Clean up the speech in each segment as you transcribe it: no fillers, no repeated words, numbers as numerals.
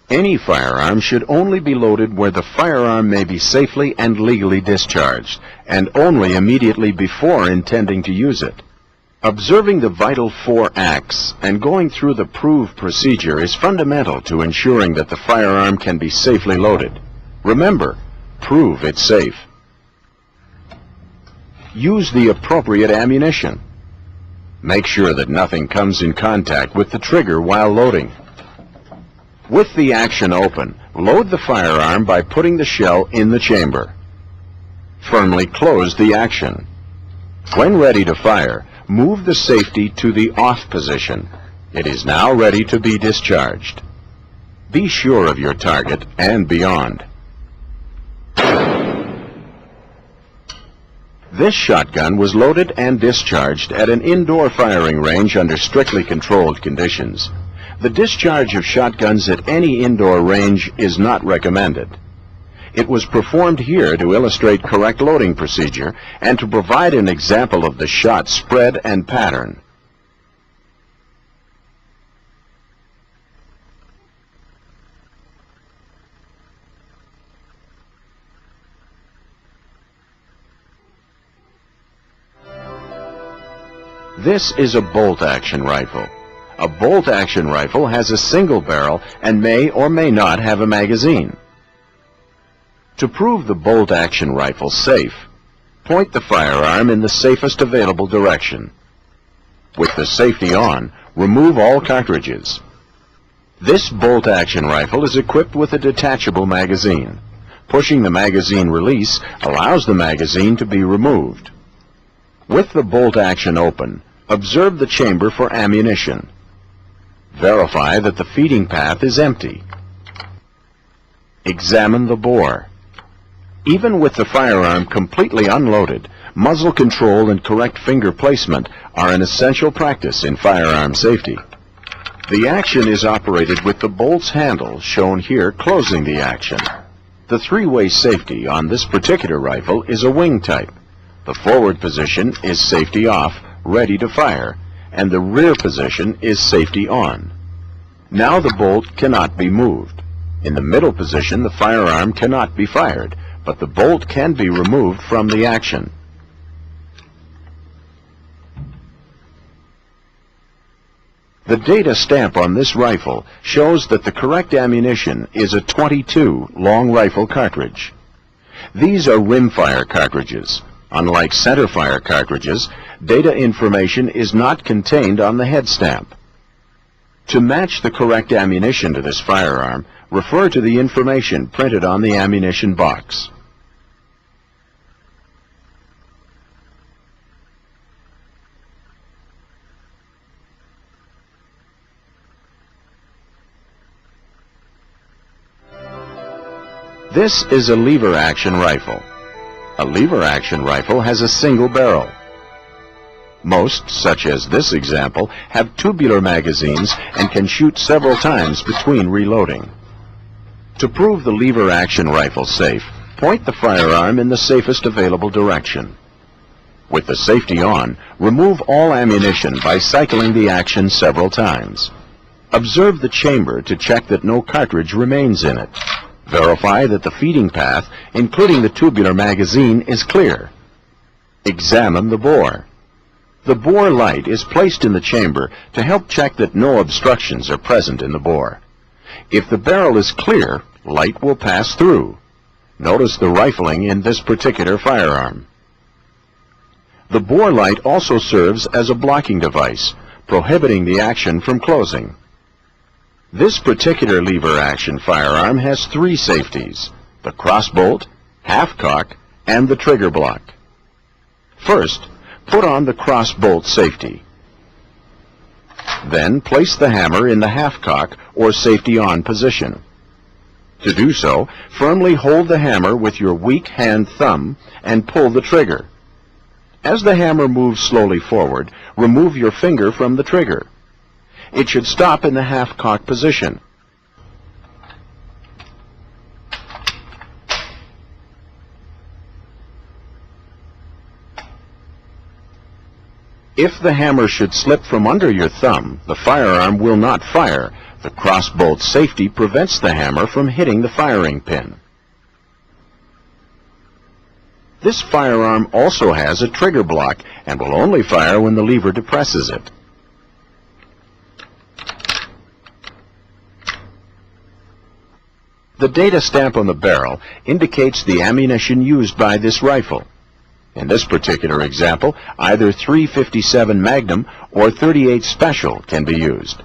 Any firearm should only be loaded where the firearm may be safely and legally discharged, and only immediately before intending to use it. Observing the vital 4 acts and going through the prove procedure is fundamental to ensuring that the firearm can be safely loaded. Remember, prove it's safe. Use the appropriate ammunition. Make sure that nothing comes in contact with the trigger while loading. With the action open, load the firearm by putting the shell in the chamber. Firmly close the action. When ready to fire, move the safety to the off position. It is now ready to be discharged. Be sure of your target and beyond. This shotgun was loaded and discharged at an indoor firing range under strictly controlled conditions. The discharge of shotguns at any indoor range is not recommended. It was performed here to illustrate correct loading procedure and to provide an example of the shot spread and pattern. This is a bolt-action rifle. A bolt-action rifle has a single barrel and may or may not have a magazine. To prove the bolt-action rifle safe, point the firearm in the safest available direction. With the safety on, remove all cartridges. This bolt-action rifle is equipped with a detachable magazine. Pushing the magazine release allows the magazine to be removed. With the bolt action open, observe the chamber for ammunition. Verify that the feeding path is empty. Examine the bore. Even with the firearm completely unloaded, muzzle control and correct finger placement are an essential practice in firearm safety. The action is operated with the bolt's handle shown here closing the action. The three-way safety on this particular rifle is a wing type. The forward position is safety off, ready to fire, and the rear position is safety on. Now the bolt cannot be moved. In the middle position, the firearm cannot be fired, but the bolt can be removed from the action. The data stamp on this rifle shows that the correct ammunition is a .22 long rifle cartridge. These are rimfire cartridges. Unlike centerfire cartridges, data information is not contained on the head stamp. To match the correct ammunition to this firearm, refer to the information printed on the ammunition box. This is a lever-action rifle. A lever-action rifle has a single barrel. Most, such as this example, have tubular magazines and can shoot several times between reloading. To prove the lever-action rifle safe, point the firearm in the safest available direction. With the safety on, remove all ammunition by cycling the action several times. Observe the chamber to check that no cartridge remains in it. Verify that the feeding path, including the tubular magazine, is clear. Examine the bore. The bore light is placed in the chamber to help check that no obstructions are present in the bore. If the barrel is clear, light will pass through. Notice the rifling in this particular firearm. The bore light also serves as a blocking device, prohibiting the action from closing. This particular lever-action firearm has three safeties: the crossbolt, half-cock, and the trigger block. First, put on the crossbolt safety. Then place the hammer in the half-cock or safety-on position. To do so, firmly hold the hammer with your weak hand thumb and pull the trigger. As the hammer moves slowly forward, remove your finger from the trigger. It should stop in the half-cock position. If the hammer should slip from under your thumb, the firearm will not fire, The cross-bolt safety prevents the hammer from hitting the firing pin. This firearm also has a trigger block and will only fire when the lever depresses it. The data stamp on the barrel indicates the ammunition used by this rifle. In this particular example, either .357 Magnum or .38 Special can be used.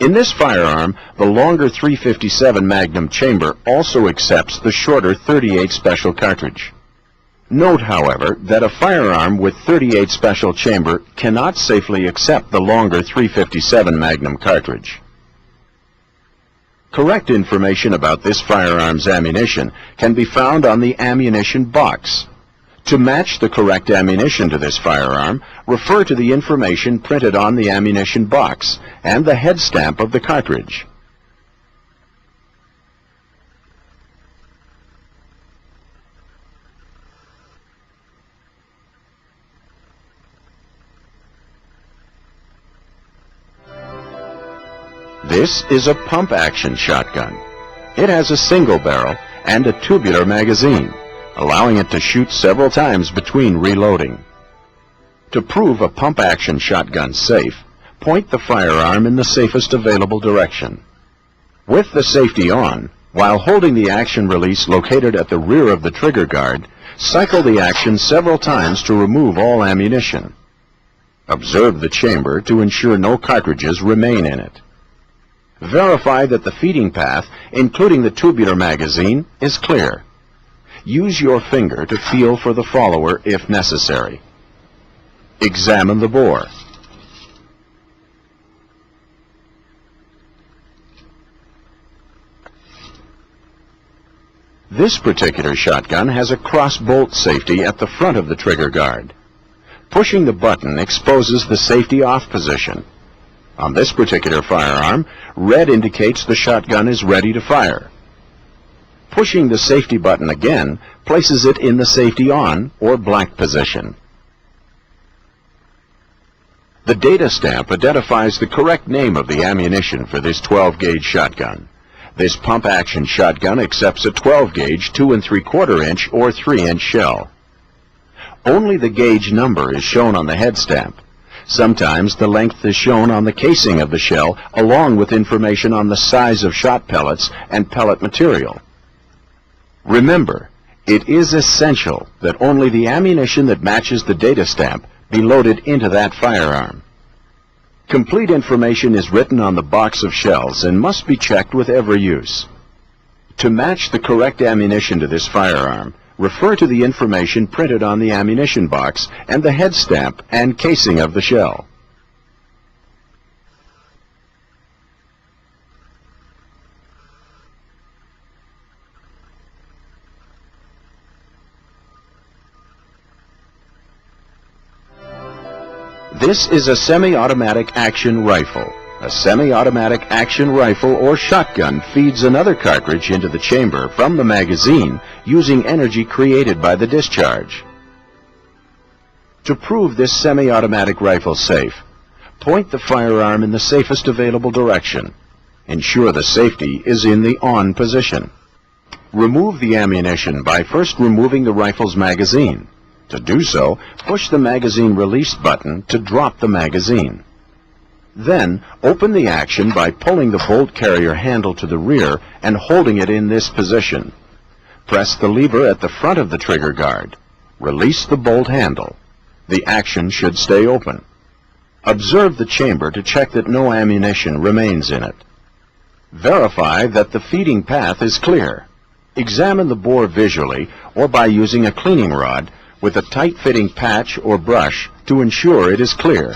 In this firearm, the longer .357 Magnum chamber also accepts the shorter .38 Special cartridge. Note, however, that a firearm with .38 Special chamber cannot safely accept the longer .357 Magnum cartridge. Correct information about this firearm's ammunition can be found on the ammunition box. To match the correct ammunition to this firearm, refer to the information printed on the ammunition box and the head stamp of the cartridge. This is a pump-action shotgun. It has a single barrel and a tubular magazine, allowing it to shoot several times between reloading. To prove a pump-action shotgun safe, point the firearm in the safest available direction. With the safety on, while holding the action release located at the rear of the trigger guard, cycle the action several times to remove all ammunition. Observe the chamber to ensure no cartridges remain in it. Verify that the feeding path, including the tubular magazine, is clear. Use your finger to feel for the follower if necessary. Examine the bore. This particular shotgun has a cross-bolt safety at the front of the trigger guard. Pushing the button exposes the safety off position. On this particular firearm, red indicates the shotgun is ready to fire. Pushing the safety button again places it in the safety on or black position. The data stamp identifies the correct name of the ammunition for this 12-gauge shotgun. This pump-action shotgun accepts a 12-gauge 2 3/4 inch or 3-inch shell. Only the gauge number is shown on the head stamp. Sometimes the length is shown on the casing of the shell, along with information on the size of shot pellets and pellet material. Remember, it is essential that only the ammunition that matches the data stamp be loaded into that firearm. Complete information is written on the box of shells and must be checked with every use. To match the correct ammunition to this firearm, refer to the information printed on the ammunition box and the head stamp and casing of the shell. This is a semi-automatic action rifle. A semi-automatic action rifle or shotgun feeds another cartridge into the chamber from the magazine using energy created by the discharge. To prove this semi-automatic rifle safe, point the firearm in the safest available direction. Ensure the safety is in the on position. Remove the ammunition by first removing the rifle's magazine. To do so, push the magazine release button to drop the magazine. Then, open the action by pulling the bolt carrier handle to the rear and holding it in this position. Press the lever at the front of the trigger guard. Release the bolt handle. The action should stay open. Observe the chamber to check that no ammunition remains in it. Verify that the feeding path is clear. Examine the bore visually or by using a cleaning rod with a tight-fitting patch or brush to ensure it is clear.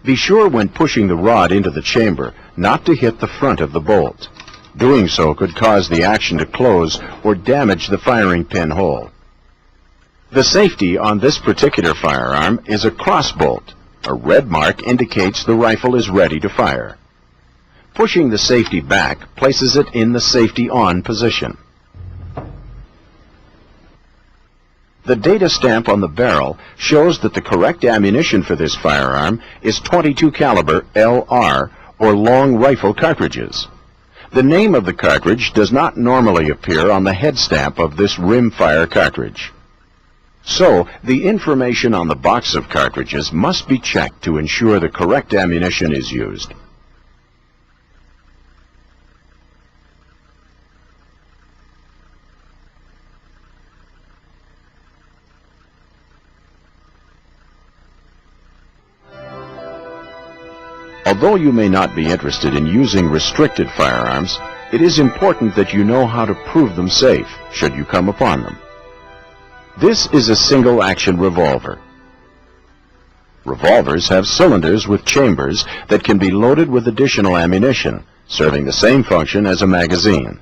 Be sure when pushing the rod into the chamber not to hit the front of the bolt. Doing so could cause the action to close or damage the firing pin hole. The safety on this particular firearm is a cross-bolt. A red mark indicates the rifle is ready to fire. Pushing the safety back places it in the safety on position. The data stamp on the barrel shows that the correct ammunition for this firearm is .22 caliber LR or long rifle cartridges. The name of the cartridge does not normally appear on the head stamp of this rimfire cartridge. So, the information on the box of cartridges must be checked to ensure the correct ammunition is used. Although you may not be interested in using restricted firearms, it is important that you know how to prove them safe, should you come upon them. This is a single-action revolver. Revolvers have cylinders with chambers that can be loaded with additional ammunition, serving the same function as a magazine.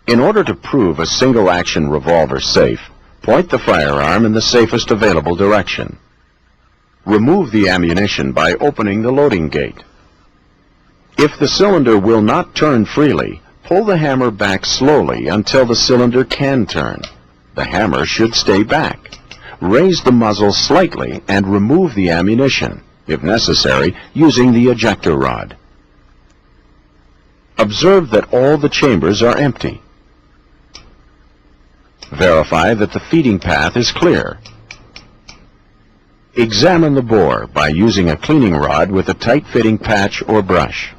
In order to prove a single-action revolver safe, point the firearm in the safest available direction. Remove the ammunition by opening the loading gate. If the cylinder will not turn freely, pull the hammer back slowly until the cylinder can turn. The hammer should stay back. Raise the muzzle slightly and remove the ammunition, if necessary, using the ejector rod. Observe that all the chambers are empty. Verify that the feeding path is clear. Examine the bore by using a cleaning rod with a tight-fitting patch or brush.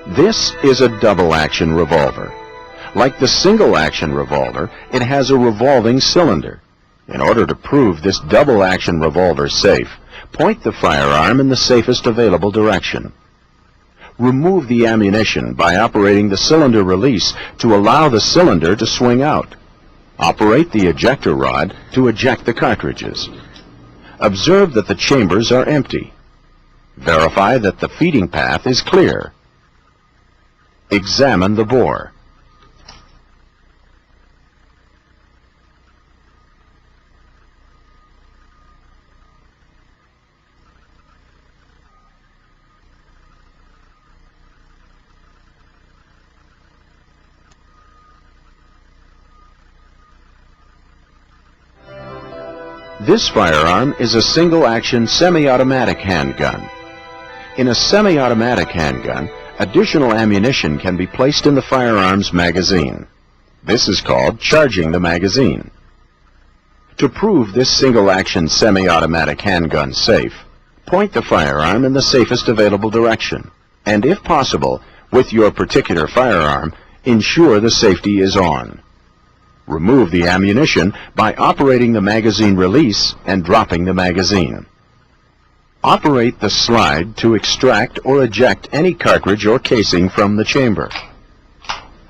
This is a double-action revolver. Like the single-action revolver, it has a revolving cylinder. In order to prove this double-action revolver safe, point the firearm in the safest available direction. Remove the ammunition by operating the cylinder release to allow the cylinder to swing out. Operate the ejector rod to eject the cartridges. Observe that the chambers are empty. Verify that the feeding path is clear. Examine the bore. This firearm is a single-action semi-automatic handgun. In a semi-automatic handgun, additional ammunition can be placed in the firearm's magazine. This is called charging the magazine. To prove this single-action semi-automatic handgun safe, point the firearm in the safest available direction, and if possible, with your particular firearm, ensure the safety is on. Remove the ammunition by operating the magazine release and dropping the magazine. Operate the slide to extract or eject any cartridge or casing from the chamber.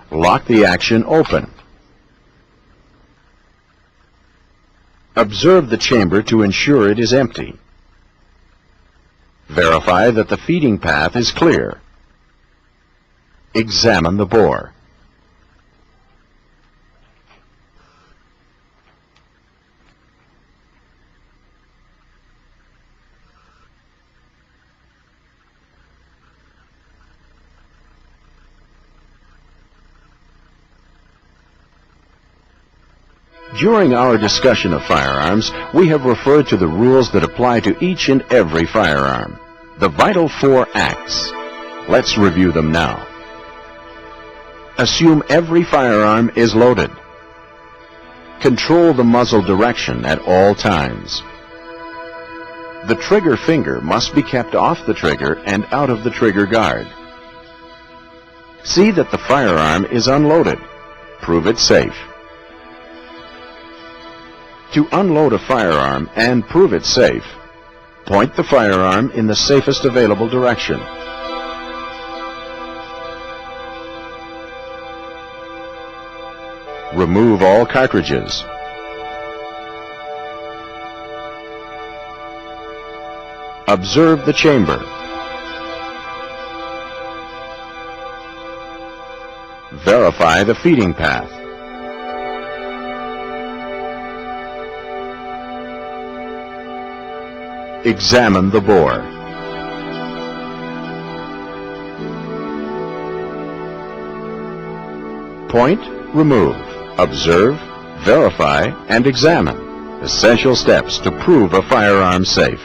Lock the action open. Observe the chamber to ensure it is empty. Verify that the feeding path is clear. Examine the bore. During our discussion of firearms, we have referred to the rules that apply to each and every firearm. The vital 4 acts. Let's review them now. Assume every firearm is loaded. Control the muzzle direction at all times. The trigger finger must be kept off the trigger and out of the trigger guard. See that the firearm is unloaded. Prove it safe. To unload a firearm and prove it safe, point the firearm in the safest available direction. Remove all cartridges. Observe the chamber. Verify the feeding path. Examine the bore. Point, remove, observe, verify, and examine. Essential steps to prove a firearm safe.